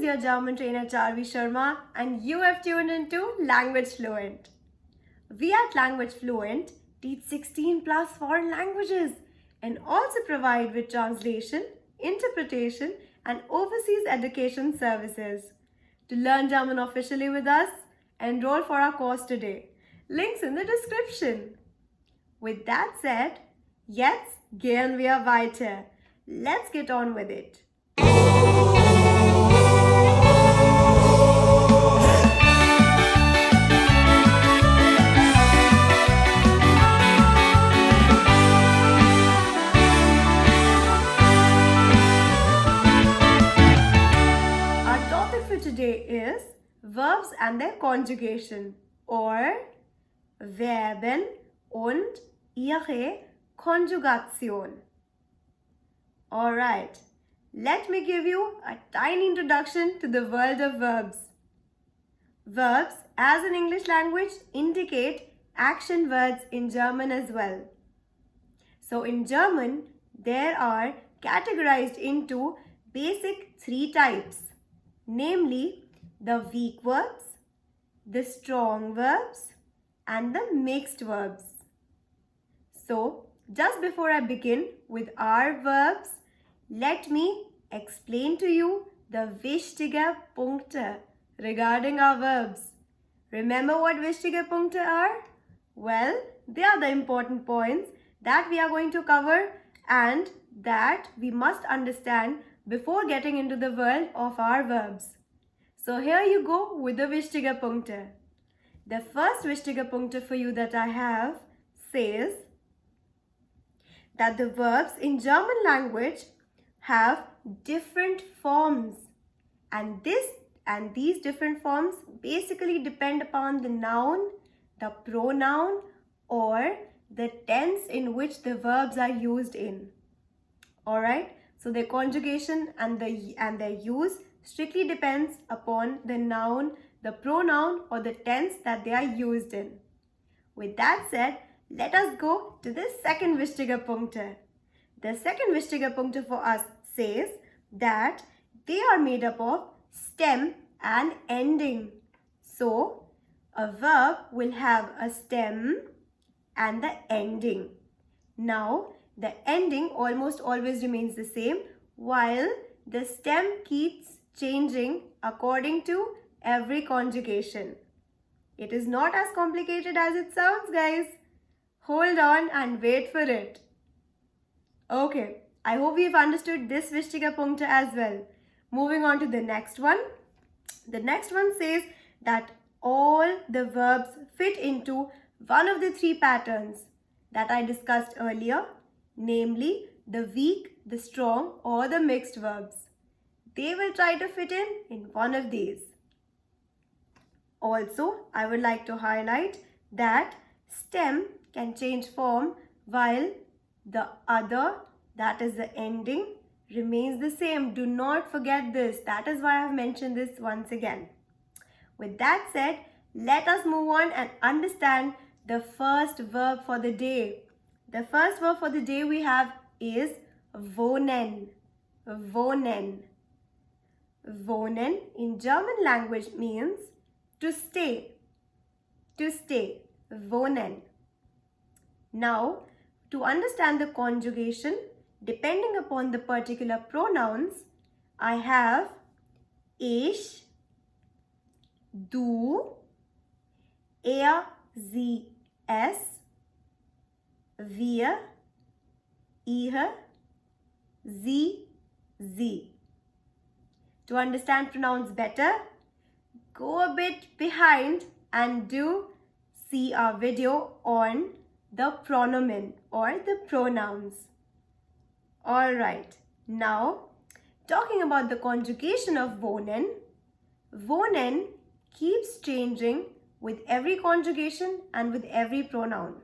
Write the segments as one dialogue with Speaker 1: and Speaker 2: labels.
Speaker 1: is your German trainer Charvi Sharma, and you have tuned into Language Fluent. We at Language Fluent teach 16 plus foreign languages and also provide with translation, interpretation, and overseas education services. To learn German officially with us, enroll for our course today. Links in the description. With that said, jetzt gehen wir weiter. Let's get on with it. Our topic for today is verbs and their conjugation, or Verben und ihre Konjugation. Alright, let me give you a tiny introduction to the world of verbs. Verbs, as in English language, indicate action words in German as well. So in German, there are categorized into basic three types, namely the weak verbs, the strong verbs, and the mixed verbs. So, just before I begin with our verbs, let me explain to you the wichtige Punkte regarding our verbs. Remember what wichtige Punkte are? Well, they are the important points that we are going to cover and that we must understand before getting into the world of our verbs. So here you go with the wichtige Punkte. The first wichtige Punkte for you that I have says that the verbs in German language have different forms, and these different forms basically depend upon the noun, the pronoun, or the tense in which the verbs are used in. Alright, so their conjugation and their use strictly depends upon the noun, the pronoun, or the tense that they are used in. With that said, let us go to the second wichtige Punkte. The second wichtige Punkte for us says that they are made up of stem and ending. So, a verb will have a stem and the ending. Now, the ending almost always remains the same, while the stem keeps changing according to every conjugation. It is not as complicated as it sounds, guys. Hold on and wait for it. Okay, I hope you've understood this wichtige Punkte as well. Moving on to the next one. The next one says that all the verbs fit into one of the three patterns that I discussed earlier, namely the weak, the strong, or the mixed verbs. They will try to fit in one of these. Also, I would like to highlight that stem can change form while the other, that is the ending, remains the same. Do not forget this. That is why I have mentioned this once again. With that said, let us move on and understand the first verb for the day. The first verb for the day we have is wohnen. Wohnen. Wohnen in German language means to stay. To stay. Wohnen. Now, to understand the conjugation, depending upon the particular pronouns, I have ich, du, er, sie, es, wir, ihr, sie, sie. To understand pronouns better, go a bit behind and do see our video on the pronomen or the pronouns. Alright, now talking about the conjugation of wohnen, wohnen keeps changing with every conjugation and with every pronoun.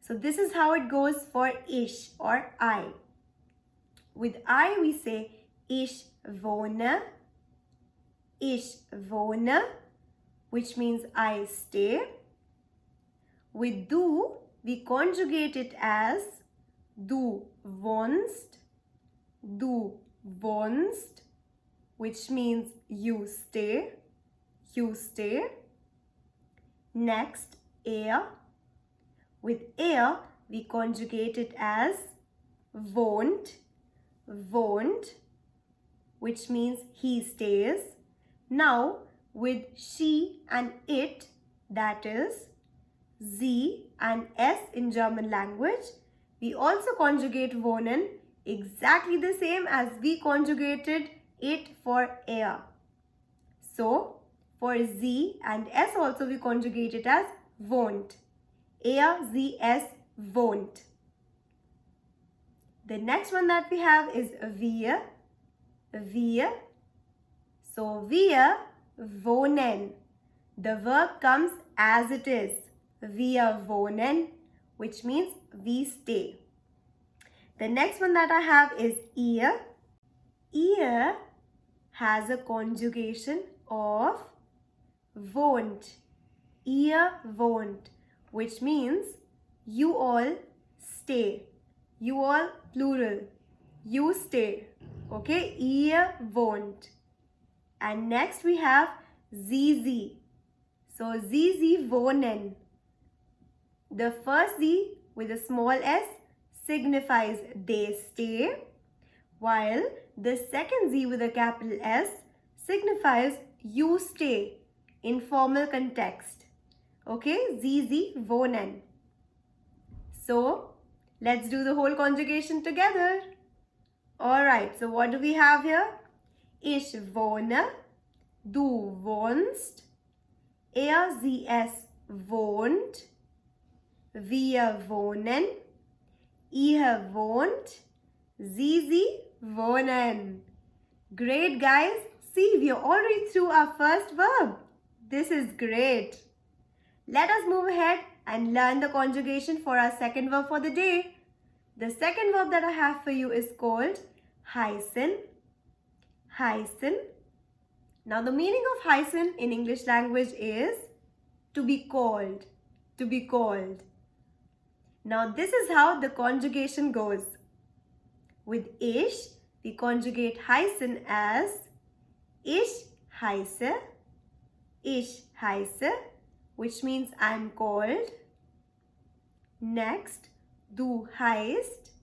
Speaker 1: So this is how it goes for ich or I. With I we say ich wohne, which means I stay. With du, we conjugate it as du wohnst, which means you stay. You stay. Next, er. With er, we conjugate it as won't. Won't, which means he stays. Now, with she and it, that is sie and s in German language, we also conjugate wohnen exactly the same as we conjugated it for er. So, for sie and s also we conjugate it as won't. Er, sie, es, won't. The next one that we have is wir. Wir. So, wir wohnen. The verb comes as it is. Wir wohnen, which means we stay. The next one that I have is ihr. Ihr has a conjugation of won't. Ihr wohnt, which means you all stay. You all, plural. You stay. Okay, ihr wohnt. And next we have sie. So sie wohnen. The first sie with a small s signifies they stay, while the second sie with a capital S signifies you stay in formal context. Okay, sie wohnen. So, let's do the whole conjugation together. Alright, so what do we have here? Ich wohne, du wohnst, er, sie, es wohnt, wir wohnen, ihr wohnt, sie wohnen. Great, guys. See, we are already through our first verb. This is great. Let us move ahead and learn the conjugation for our second verb for the day. The second verb that I have for you is called heißen. Heißen. Now the meaning of heißen in English language is to be called. To be called. Now this is how the conjugation goes. With ich, we conjugate heißen as ich heiße, which means I'm called. Next, du heißt,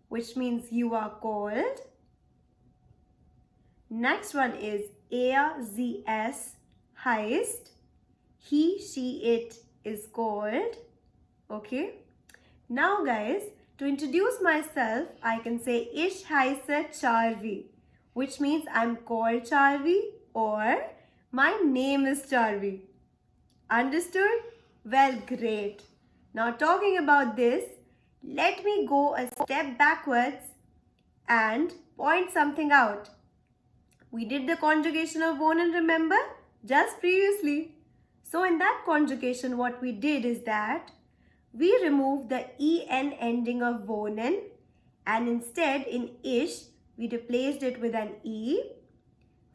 Speaker 1: which means you are called. Next one is er, sie, es heißt, he, she, it is called. Okay. Now guys, to introduce myself, I can say ich heiße Charvi, which means I'm called Charvi or my name is Charvi. Understood? Well, great. Now talking about this, let me go a step backwards and point something out. We did the conjugation of wohnen, remember? Just previously. So in that conjugation, what we did is that we removed the en ending of wohnen and instead in ich, we replaced it with an e.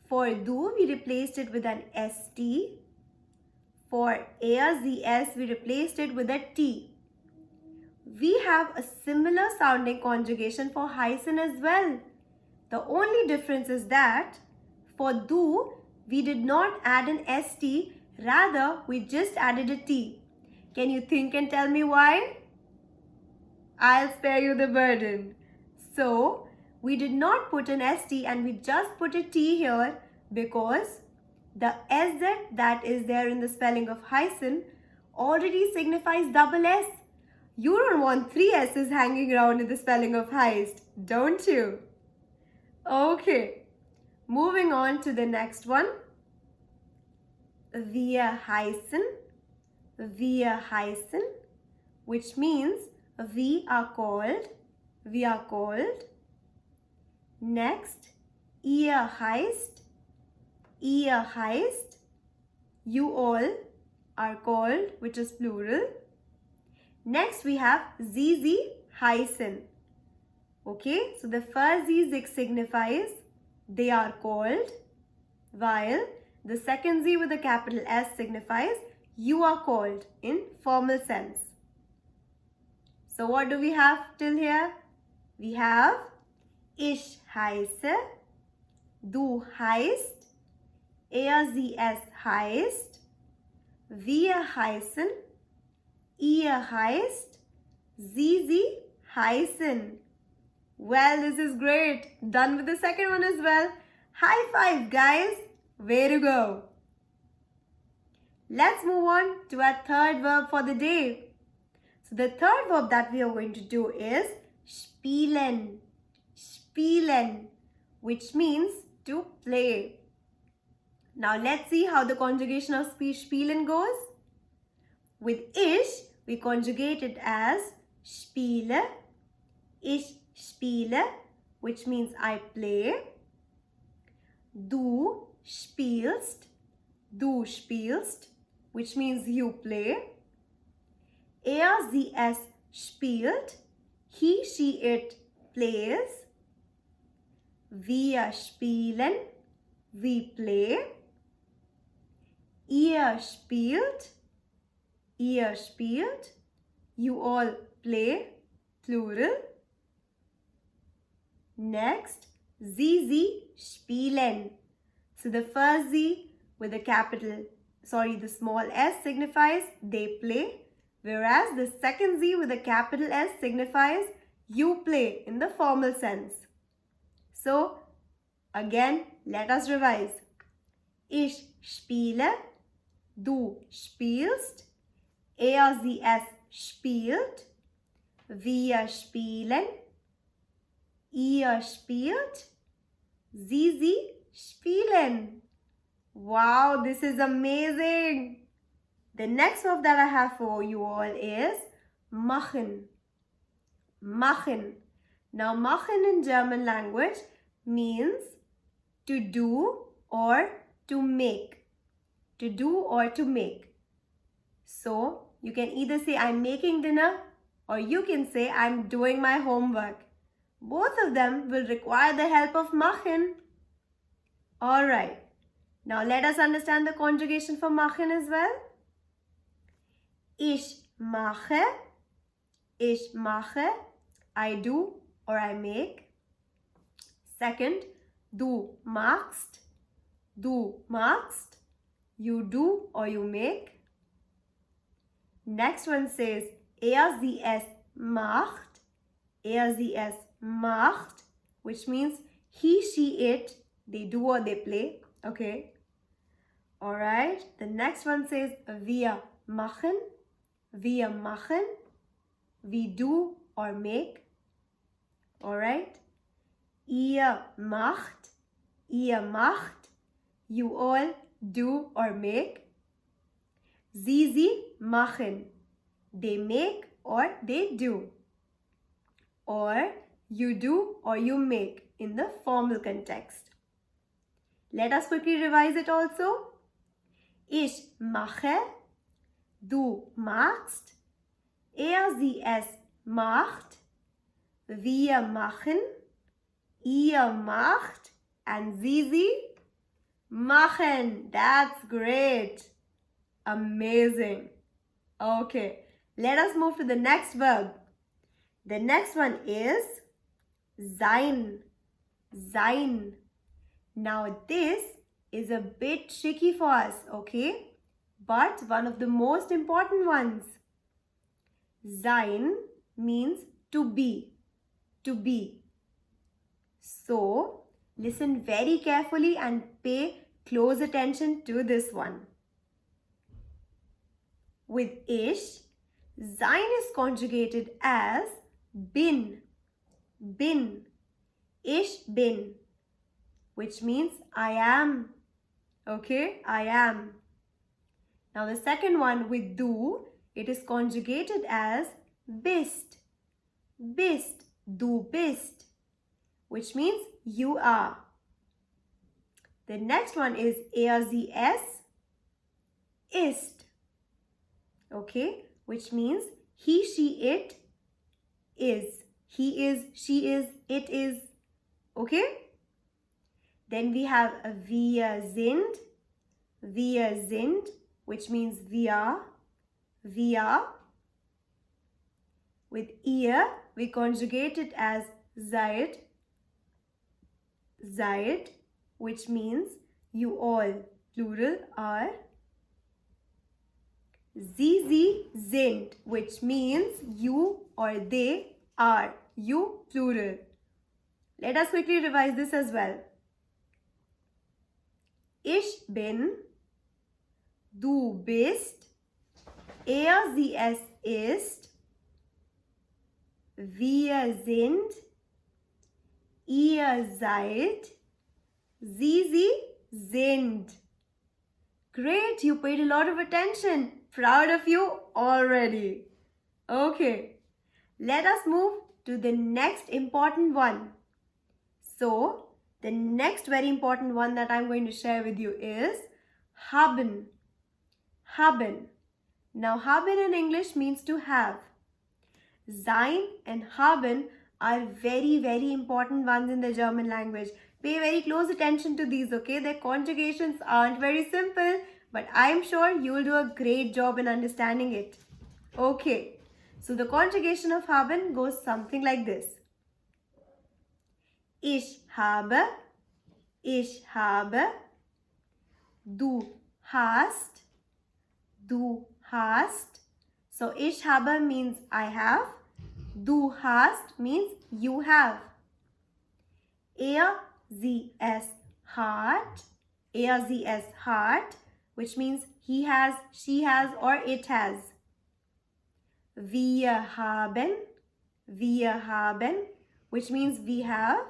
Speaker 1: For du, we replaced it with an st. For er, sie, es, we replaced it with a t. We have a similar sounding conjugation for heißen as well. The only difference is that for du, we did not add an st, rather we just added a t. Can you think and tell me why? I'll spare you the burden. So, we did not put an st and we just put a t here because the sz that is there in the spelling of heißen already signifies double s. You don't want three s's hanging around in the spelling of heist, don't you? Okay, moving on to the next one. Wir heißen, which means we are called. Next, ihr heißt, you all are called, which is plural. Next, we have sie heißen. Okay, so the first sie signifies they are called, while the second z with a capital S signifies you are called in formal sense. So what do we have till here? We have Ich heiße. Du heißt. Sie es heißt. Wir heißen. Ihr heißt. Sie heißen. Well, this is great. Done with the second one as well. High five, guys. Way to go. Let's move on to our third verb for the day. So the third verb that we are going to do is spielen. Spielen, which means to play. Now let's see how the conjugation of spielen goes. With ich, we conjugate it as spiele. Ich spiele, which means I play. Du spielst. Du spielst, which means you play. Sie es spielt. He, she, it plays. Wir spielen. We play. Ihr spielt. Ihr spielt. You all play. Plural. Next, sie spielen. So the first Z with the small s signifies they play, whereas the second Z with the capital S signifies you play in the formal sense. So again, let us revise. Ich spiele, du spielst, sie es spielt, wir spielen, ihr spielt, sie spielen. Wow, this is amazing. The next verb that I have for you all is machen. Machen. Now, machen in German language means to do or to make. To do or to make. So, you can either say I'm making dinner or you can say I'm doing my homework. Both of them will require the help of machen. Alright. Now let us understand the conjugation for machen as well. Ich mache. Ich mache. I do or I make. Second, du machst. Du machst. You do or you make. Next one says sie es macht. Sie es macht, which means he, she, it, they do or they play. Okay. Alright. The next one says wir machen. Wir machen. We do or make. Alright. Ihr macht. Ihr macht. You all do or make. Sie machen. They make or they do. Or you do or you make in the formal context. Let us quickly revise it also. Ich mache. Du machst. Sie es macht. Wir machen. Ihr macht. And sie machen. That's great. Amazing. Okay. Let us move to the next verb. The next one is sein. Sein. Now this is a bit tricky for us, okay? But one of the most important ones. Sein means to be. To be. So, listen very carefully and pay close attention to this one. With ich, sein is conjugated as bin. Bin. Ich bin. Which means I am. Okay, I am. Now the second one with du, it is conjugated as bist. Bist. Du bist. Which means you are. The next one is sie es ist. Okay, which means he, she, it is. He is, she is, it is. Okay? Then we have a wir sind. Wir sind, which means we are. We are. With ihr, we conjugate it as seid. seid, which means you all, plural, are. Sie sind, which means you or they are, you, plural. Let us quickly revise this as well. Ich bin, du bist, sie es ist, wir sind, ihr seid, sie sind. Great, you paid a lot of attention. Proud of you already. Okay, let us move to the next important one. So, the next very important one that I'm going to share with you is haben. Haben. Now, haben in English means to have. Sein and haben are very, very important ones in the German language. Pay very close attention to these, okay? Their conjugations aren't very simple, but I'm sure you'll do a great job in understanding it. Okay, so the conjugation of haben goes something like this. Ich habe, du hast, So ich habe means I have, du hast means you have. Sie es hat, which means he has, she has, or it has. Wir haben, which means we have.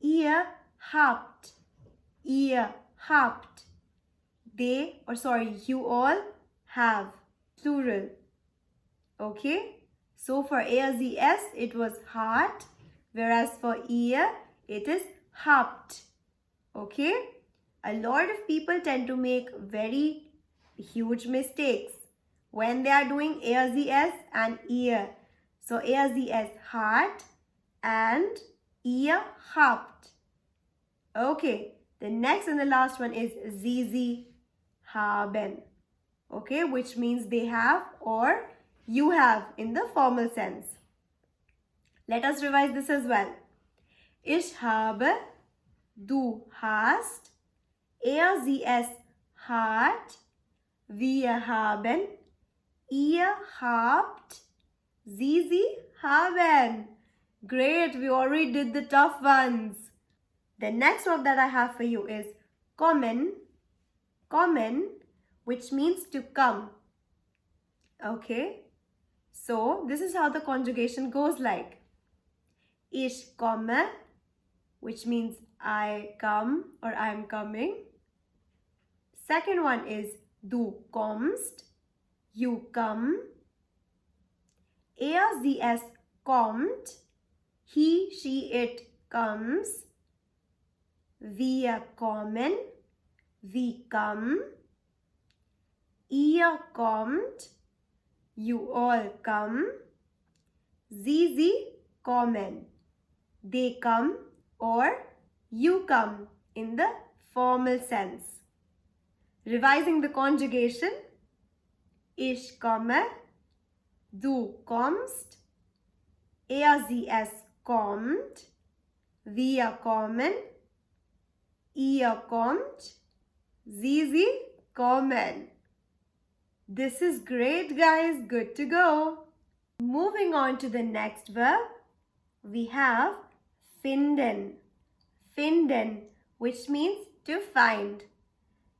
Speaker 1: Ihr habt, you all have, plural. Okay, so for sie es it was hat, whereas for ihr it is habt. Okay, a lot of people tend to make very huge mistakes when they are doing sie es and ihr. So sie es hat and ihr habt. Okay, the next and the last one is sie haben. Okay, which means they have or you have in the formal sense. Let us revise this as well. Ich habe, du hast, sie es hat, wir haben, ihr habt, sie haben. Great, we already did the tough ones. The next verb that I have for you is kommen, which means to come. Okay, so this is how the conjugation goes like. Ich komme, which means I come or I am coming. Second one is du kommst, you come. Sie es kommt, he, she, it comes. Wir kommen, we come. Ihr kommt, you all come. Sie kommen, they come or you come in the formal sense. Revising the conjugation. Ich komme, du kommst, sie es kommt, wir kommen, ihr kommt, sie kommen. This is great, guys. Good to go. Moving on to the next verb, we have finden. Finden, which means to find.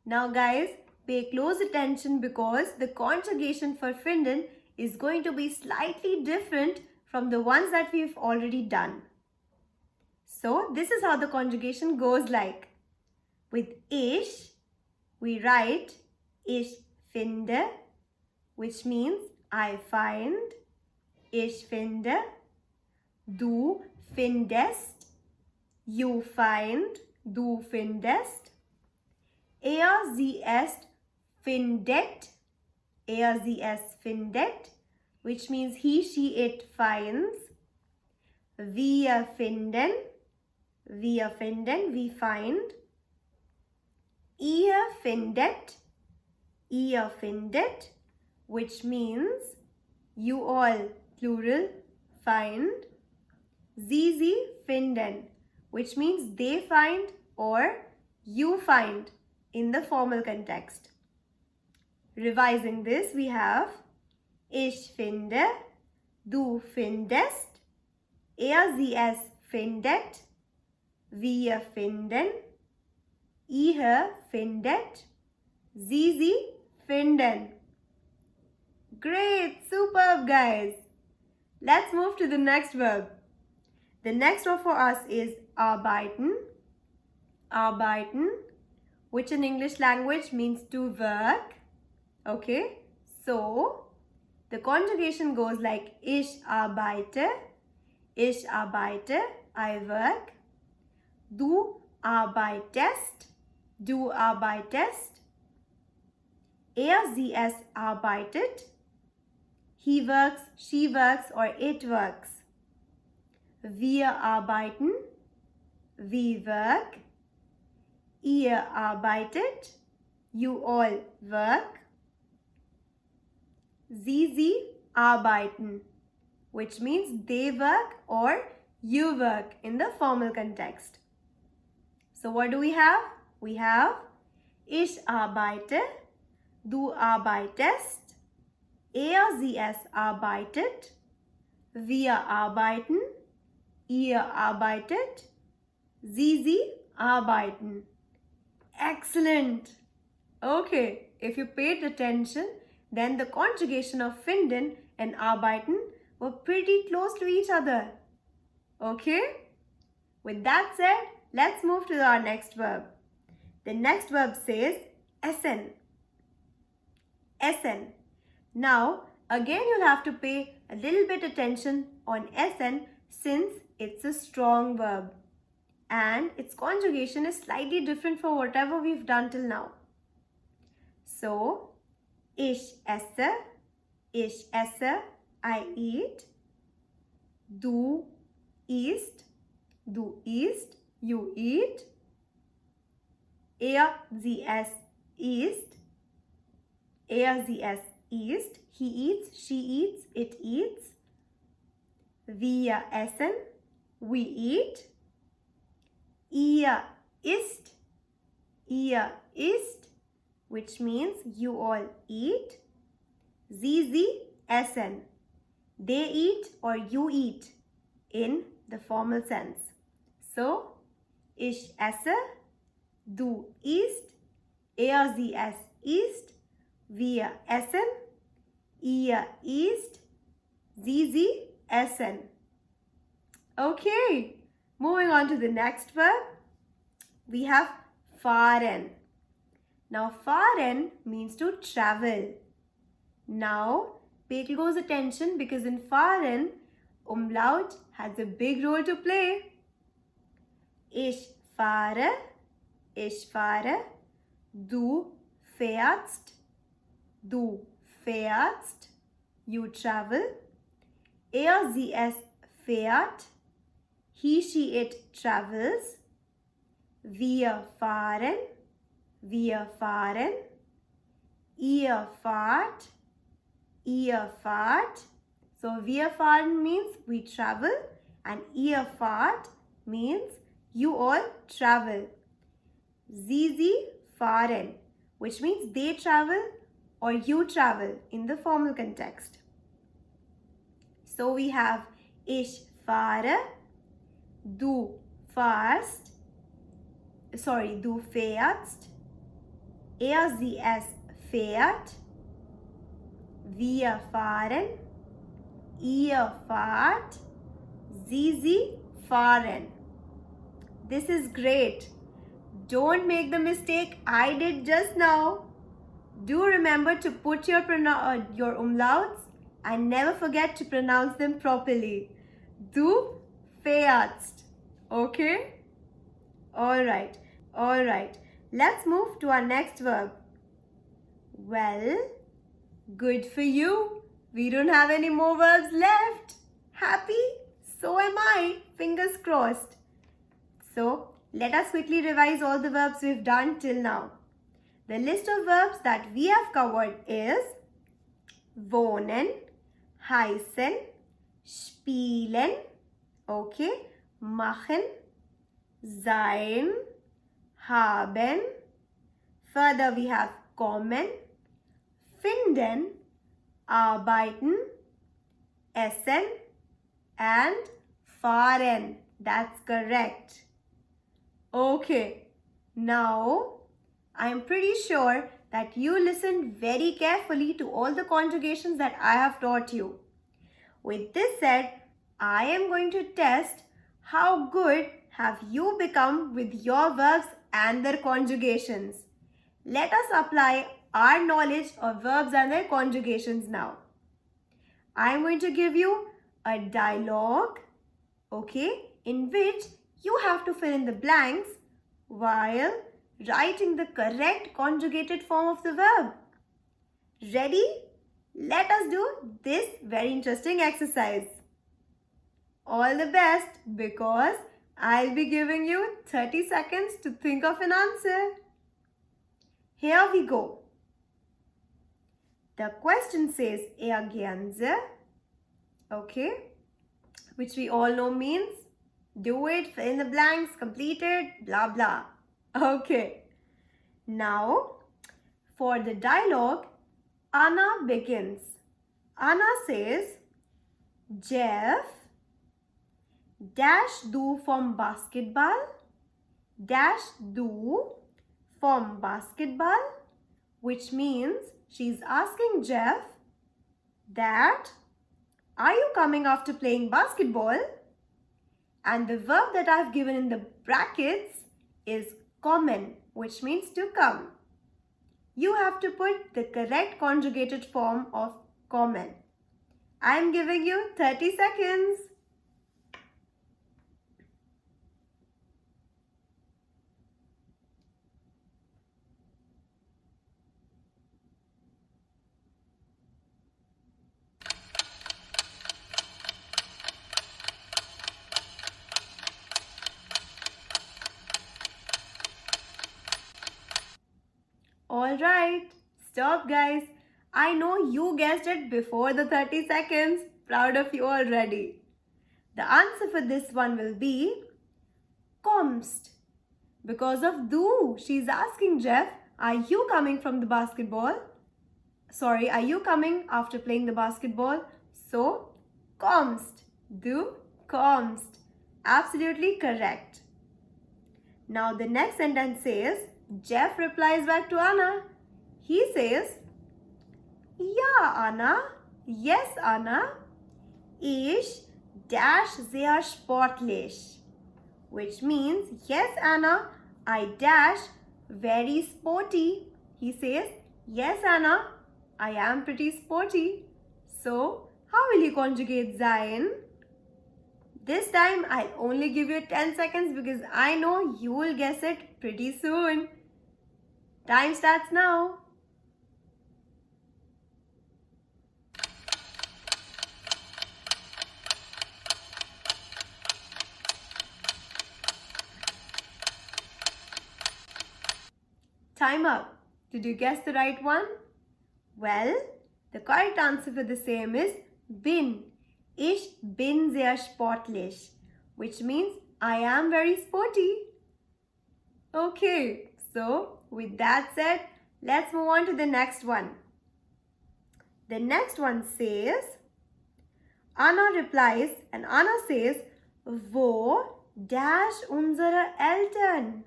Speaker 1: Now, guys, pay close attention because the conjugation for finden is going to be slightly different from the ones that we've already done. So, this is how the conjugation goes like. With ich, we write ich finde, which means I find. Ich finde. Du findest, you find, du findest. Sie es findet, sie es findet, which means he, she, it finds. Wir finden, we find. Ihr findet, which means you all, plural, find. Sie finden, which means they find or you find in the formal context. Revising this, we have ich finde, du findest, sie es findet, wir finden, ihr findet, sie finden. Great, superb guys. Let's move to the next verb. The next one for us is arbeiten. Arbeiten, which in English language means to work. Okay, so the conjugation goes like ich arbeite, I work. Du arbeitest, du arbeitest. Sie es arbeitet, he works, she works or it works. Wir arbeiten, we work. Ihr arbeitet, you all work. Sie arbeiten, which means they work or you work in the formal context. So what do we have? We have ich arbeite, du arbeitest, sie es arbeitet, wir arbeiten, ihr arbeitet, sie arbeiten. Excellent! Okay, if you paid attention, then the conjugation of finden and arbeiten were pretty close to each other. Okay? With that said, let's move to our next verb. The next verb says essen. Essen. Now, again you'll have to pay a little bit attention on essen since it's a strong verb and its conjugation is slightly different for whatever we've done till now. So, ich esse, I eat. Du isst, you eat. Sie es isst, sie es isst. He eats, she eats, it eats. Wir essen, we eat. Ihr isst, which means you all eat. Sie essen, they eat or you eat in the formal sense. So, ich esse, du isst, sie es isst, wir essen, ihr isst, sie essen. Okay, moving on to the next verb. We have fahren. Now, fahren means to travel. Now, pay close attention because in fahren, umlaut has a big role to play. Ich fahre, du fährst, you travel. Sie es fährt, he, she, it travels. Wir fahren, ihr fahrt. So wir fahren means we travel and ihr fahrt means you all travel. Sie fahren, which means they travel or you travel in the formal context. So we have ich fahre, du fährst, sie es fährt, wir fahren, ihr fahrt, sie fahren. This is great. Don't make the mistake I did just now. Do remember to put your umlauts and never forget to pronounce them properly. Du fährst. Okay? Alright. Let's move to our next verb. Well, good for you. We don't have any more verbs left. Happy? So am I. Fingers crossed. So, let us quickly revise all the verbs we've done till now. The list of verbs that we have covered is wohnen, heißen, spielen, okay, machen, sein, haben. Further we have kommen, finden, arbeiten, essen and fahren. That's correct. Okay, now I'm pretty sure that you listened very carefully to all the conjugations that I have taught you. With this said, I am going to test how good have you become with your verbs and their conjugations. Let us apply our knowledge of verbs and their conjugations now. I am going to give you a dialogue, okay, in which you have to fill in the blanks while writing the correct conjugated form of the verb. Ready? Let us do this very interesting exercise. All the best, because I'll be giving you 30 seconds to think of an answer. Here we go. The question says ergänze, okay, which we all know means do it, fill in the blanks, complete it, blah blah. Okay. Now, for the dialogue, Anna begins. Anna says, Jeff, dash du vom Basketball, dash du vom Basketball, which means she's asking Jeff that, are you coming after playing basketball? And the verb that I've given in the brackets is kommen, which means to come. You have to put the correct conjugated form of kommen. I am giving you 30 seconds. Alright, stop guys. I know you guessed it before the 30 seconds. Proud of you already. The answer for this one will be kommst. Because of du, she's asking Jeff, are you coming from the basketball? Sorry, are you coming after playing the basketball? So, kommst. Du kommst. Absolutely correct. Now the next sentence says, Jeff replies back to Anna. He says, Ja, Anna. Yes, Anna. Ich dash sehr sportlich. Which means, yes, Anna, I dash very sporty. He says, yes, Anna, I am pretty sporty. So, how will you conjugate sein? This time, I'll only give you 10 seconds because I know you will guess it pretty soon. Time starts now. Time up. Did you guess the right one? Well, the correct answer for the same is bin. Ich bin sehr sportlich, which means I am very sporty. Okay, so with that said, let's move on to the next one. The next one says, Anna replies and Anna says, Wo dash unsere Eltern?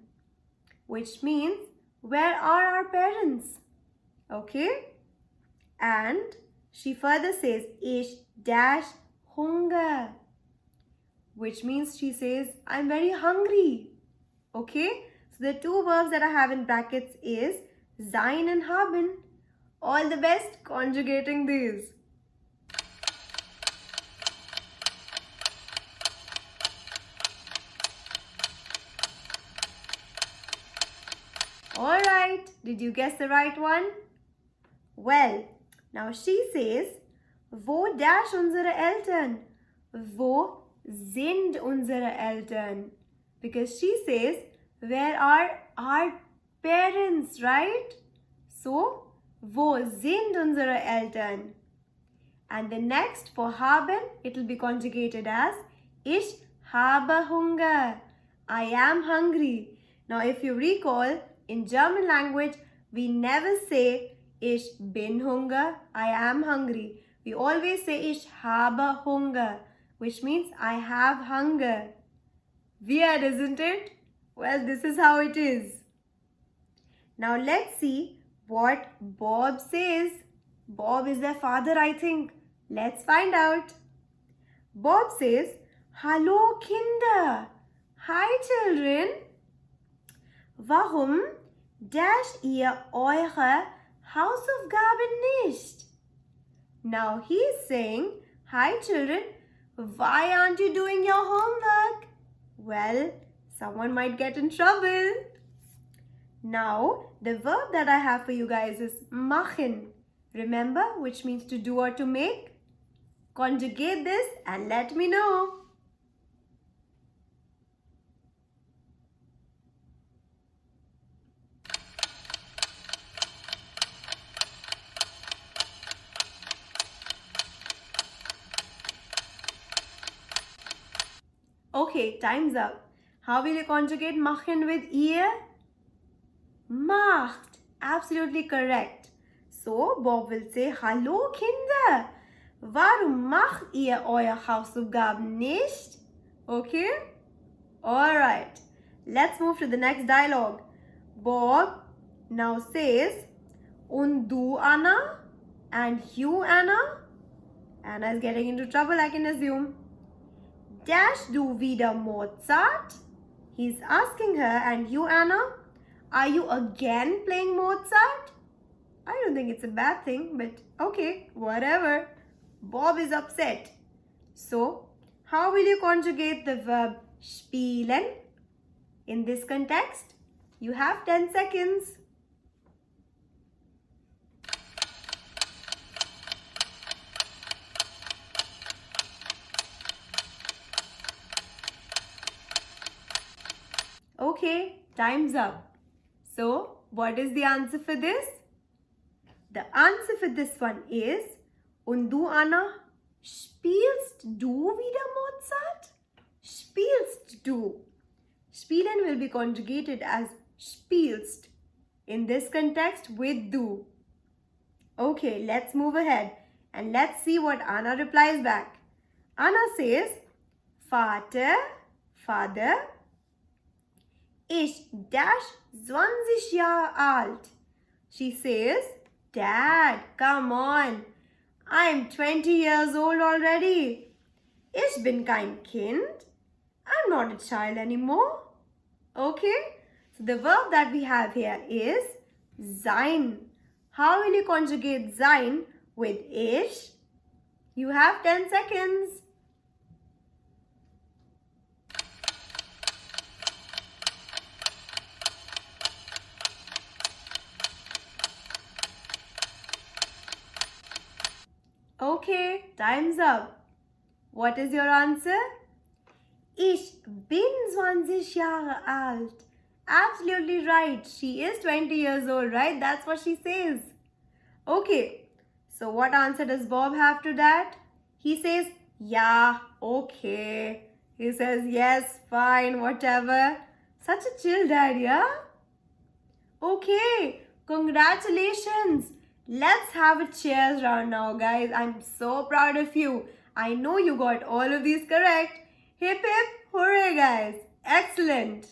Speaker 1: Which means, where are our parents? Okay? And she further says, Ich dash Hunger. Which means she says, I'm very hungry. Okay? So the two verbs that I have in brackets is sein and haben. All the best conjugating these. Alright, did you guess the right one? Well, now she says, Wo dash unsere Eltern? Wo sind unsere Eltern? Because she says, where are our parents, right? So, wo sind unsere Eltern? And the next for haben, it will be conjugated as Ich habe Hunger. I am hungry. Now, if you recall, in German language, we never say ich bin Hunger, I am hungry. We always say ich habe Hunger, which means I have hunger. Weird, isn't it? Well, this is how it is. Now, let's see what Bob says. Bob is their father, I think. Let's find out. Bob says, Hallo Kinder. Hi children. Warum dasht ihr eure Hausaufgaben nicht? Now he's saying, Hi children, why aren't you doing your homework? Well, someone might get in trouble. Now, the verb that I have for you guys is machen. Remember, which means to do or to make? Conjugate this and let me know. Okay, time's up. How will you conjugate machen with ihr? Macht. Absolutely correct. So, Bob will say, Hallo Kinder. Warum macht ihr eure Hausaufgaben nicht? Okay? Alright. Let's move to the next dialogue. Bob now says, Und du, Anna? And you, Anna? Anna is getting into trouble, I can assume. Dash du wieder Mozart? He's asking her, and you, Anna? Are you again playing Mozart? I don't think it's a bad thing, but okay, whatever. Bob is upset. So, how will you conjugate the verb spielen? In this context, you have 10 seconds. Okay, time's up. So, what is the answer for this? The answer for this one is, Und du, Anna, spielst du wieder Mozart? Spielst du. Spielen will be conjugated as spielst. In this context, with du. Okay, let's move ahead and let's see what Anna replies back. Anna says, Vater, Father, ich dash 20 Jahre alt. She says, Dad, come on. I'm 20 years old already. Ich bin kein Kind. I'm not a child anymore. Okay? So the verb that we have here is sein. How will you conjugate sein with ich? You have 10 seconds. Okay, time's up. What is your answer? Ich bin 20 Jahre alt. Absolutely right. She is 20 years old, right? That's what she says. Okay, so what answer does Bob have to that? He says, yeah, okay. He says, yes, fine, whatever. Such a chill dad, yeah? Okay, congratulations. Let's have a cheers round now, guys. I'm so proud of you. I know you got all of these correct. Hip hip, hooray, guys. Excellent.